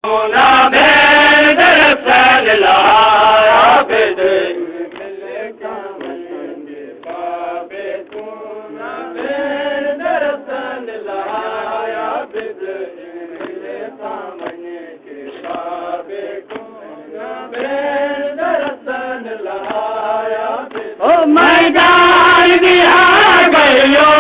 ना भेड़ दरअसल लाया बिद मिले कामंगे बाबे को ना भेड़ दरअसल लाया बिद मिले कामंगे बाबे को ना भेड़ दरअसल लाया बिद ओ मैदान दिया गयो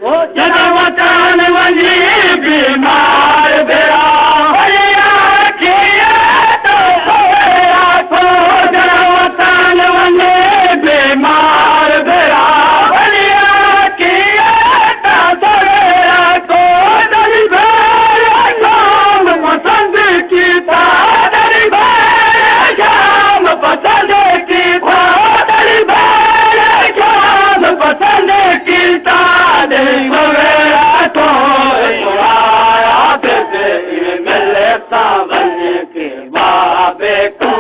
जनवतन वञी बीमार बेरा भैया किया तो सोया को जनवतन वञी बीमार बेरा भैया किया तो सोया को दरी भेड़ शाम पसंद की था दरी भेड़ शाम पसंद की था दरी भेड़ शाम पसंद की था दरी बाबे को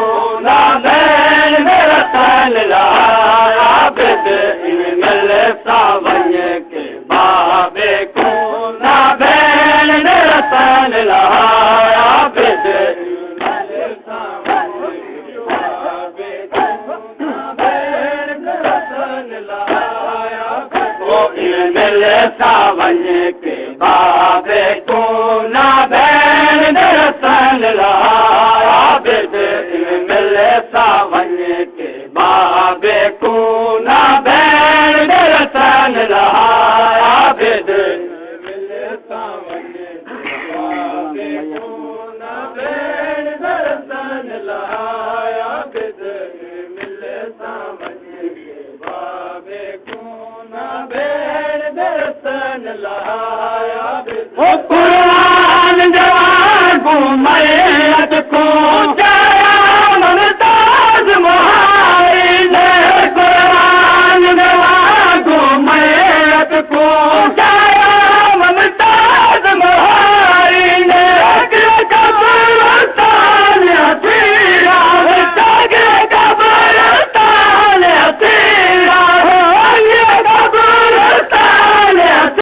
ना बैन मेरा सन लाया बिद मिल सावन के बाबे को ना बैन मेरा सन लाया बिद मिल सावन के बाबे को ना बैन मेरा सन लाया मिल सावन के बाबे को ना बैन मेरा सन लाया मिल सावन के बाबे को ना बैन दर्शन लाया बिद मिल सावन के बाबे को ना बैन दर्शन लाया बिद मिल सावन के बाबे को ना बैन दर्शन लाया बिद कुरान जवान को मैयत को